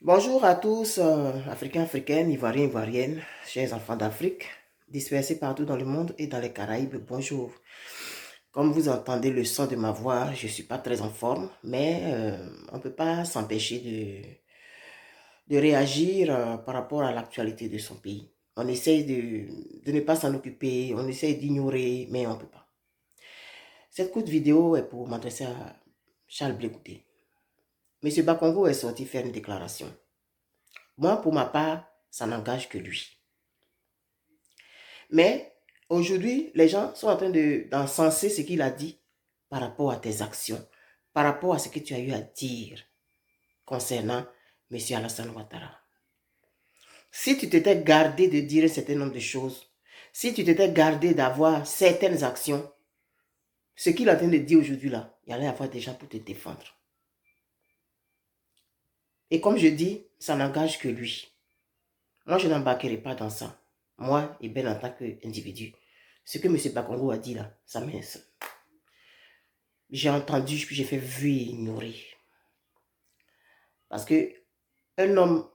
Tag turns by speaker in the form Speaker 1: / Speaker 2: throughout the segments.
Speaker 1: Bonjour à tous, Africains, Africaines, Ivoiriens, Ivoiriennes, chers enfants d'Afrique, dispersés partout dans le monde et dans les Caraïbes, bonjour. Comme vous entendez le son de ma voix, je ne suis pas très en forme, mais on ne peut pas s'empêcher de réagir par rapport à l'actualité de son pays. On essaye de ne pas s'en occuper, on essaye d'ignorer, mais on ne peut pas. Cette courte vidéo est pour m'adresser à Charles Blé Goudé. Monsieur Bakongo est sorti faire une déclaration. Moi, pour ma part, ça n'engage que lui. Mais aujourd'hui, les gens sont en train d'encenser ce qu'il a dit par rapport à tes actions, par rapport à ce que tu as eu à dire concernant M. Alassane Ouattara. Si tu t'étais gardé de dire un certain nombre de choses, si tu t'étais gardé d'avoir certaines actions, ce qu'il est en train de dire aujourd'hui là, il y allait avoir des gens pour te défendre. Et comme je dis, ça n'engage que lui. Moi, je n'embarquerai pas dans ça. Moi, et bien en tant qu'individu, ce que M. Bakongo a dit là, ça m'insulte. J'ai entendu, puis j'ai fait vu et ignorer. Parce que un homme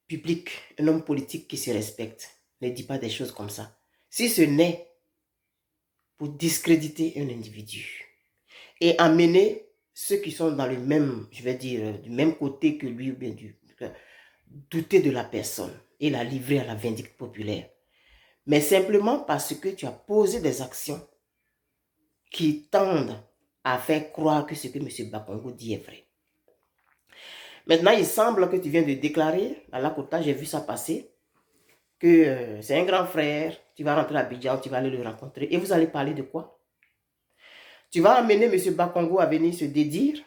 Speaker 1: public, un homme politique qui se respecte, ne dit pas des choses comme ça. Si ce n'est pour discréditer un individu et amener ceux qui sont dans le même, je vais dire, du même côté que lui, ou bien douter de la personne et la livrer à la vindicte populaire. Mais simplement parce que tu as posé des actions qui tendent à faire croire que ce que M. Bakongo dit est vrai. Maintenant, il semble que tu viens de déclarer, à Lakota, j'ai vu ça passer, que c'est un grand frère, tu vas rentrer à Abidjan, tu vas aller le rencontrer, et vous allez parler de quoi? Tu vas amener M. Bakongo à venir se dédire,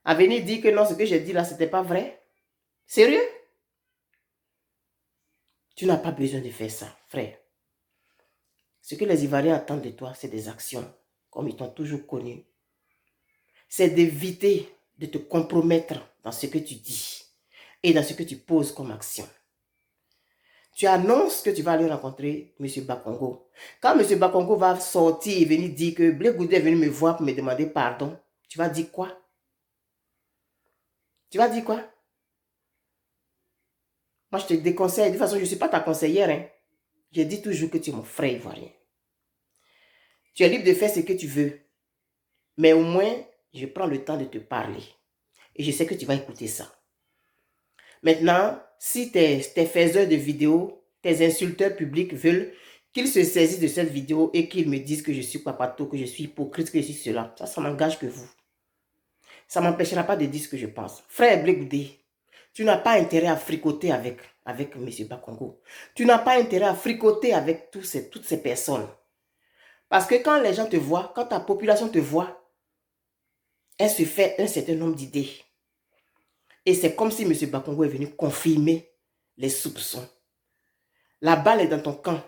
Speaker 1: à venir dire que non, ce que j'ai dit là, ce n'était pas vrai? Sérieux? Tu n'as pas besoin de faire ça, frère. Ce que les Ivoiriens attendent de toi, c'est des actions, comme ils t'ont toujours connu. C'est d'éviter de te compromettre dans ce que tu dis et dans ce que tu poses comme action. Tu annonces que tu vas aller rencontrer M. Bakongo. Quand M. Bakongo va sortir et venir dire que Blé Goudé est venu me voir pour me demander pardon, tu vas dire quoi? Tu vas dire quoi? Moi, je te déconseille. De toute façon, je ne suis pas ta conseillère. Hein. Je dis toujours que tu es mon frère ivoirien. Tu es libre de faire ce que tu veux. Mais au moins, je prends le temps de te parler. Et je sais que tu vas écouter ça. Maintenant, si tes faiseurs de vidéos, tes insulteurs publics veulent qu'ils se saisissent de cette vidéo et qu'ils me disent que je suis papato, que je suis hypocrite, que je suis cela, ça n'engage que vous. Ça ne m'empêchera pas de dire ce que je pense. Frère Blé Goudé, tu n'as pas intérêt à fricoter avec M. Bakongo. Tu n'as pas intérêt à fricoter avec toutes ces personnes. Parce que quand les gens te voient, quand ta population te voit, elle se fait un certain nombre d'idées. Et c'est comme si M. Bakongo est venu confirmer les soupçons. La balle est dans ton camp.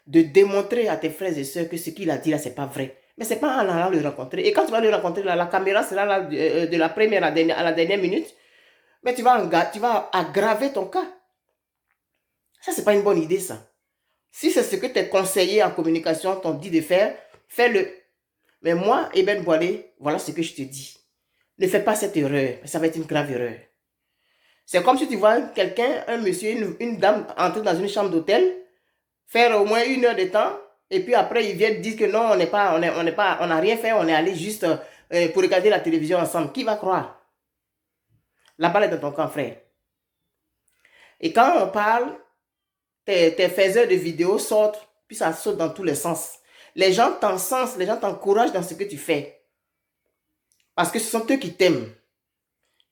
Speaker 1: De démontrer à tes frères et sœurs que ce qu'il a dit là, ce n'est pas vrai. Mais ce n'est pas en allant le rencontrer. Et quand tu vas le rencontrer, là, la caméra sera là de la première à la dernière minute. Mais tu vas aggraver ton cas. Ça, ce n'est pas une bonne idée, ça. Si c'est ce que tes conseillers en communication t'ont dit de faire, fais-le. Mais moi, Eben Boilé, voilà ce que je te dis. Ne fais pas cette erreur. Ça va être une grave erreur. C'est comme si tu vois quelqu'un, un monsieur, une dame entrer dans une chambre d'hôtel, faire au moins 1 heure de temps, et puis après ils viennent dire que non, on n'a rien fait, on est allé juste pour regarder la télévision ensemble. Qui va croire? La balle est dans ton camp, frère. Et quand on parle, tes faiseurs de vidéos sortent, puis ça saute dans tous les sens. Les gens t'encensent, les gens t'encouragent dans ce que tu fais. Parce que ce sont eux qui t'aiment,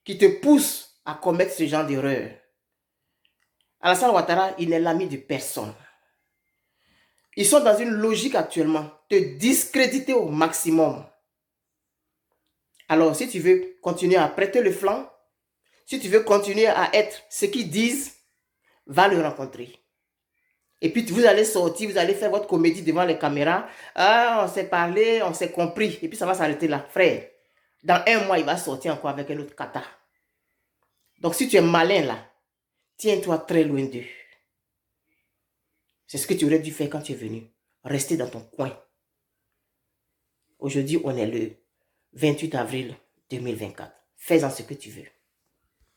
Speaker 1: qui te poussent à commettre ce genre d'erreur. Alassane Ouattara, il n'est l'ami de personne. Ils sont dans une logique actuellement, te discréditer au maximum. Alors, si tu veux continuer à prêter le flanc, si tu veux continuer à être ce qu'ils disent, va le rencontrer. Et puis, vous allez sortir, vous allez faire votre comédie devant les caméras. Ah, on s'est parlé, on s'est compris. Et puis, ça va s'arrêter là. Frère, dans 1 mois, il va sortir encore avec un autre kata. Donc, si tu es malin là, tiens-toi très loin d'eux. C'est ce que tu aurais dû faire quand tu es venu. Rester dans ton coin. Aujourd'hui, on est le 28 avril 2024. Fais-en ce que tu veux.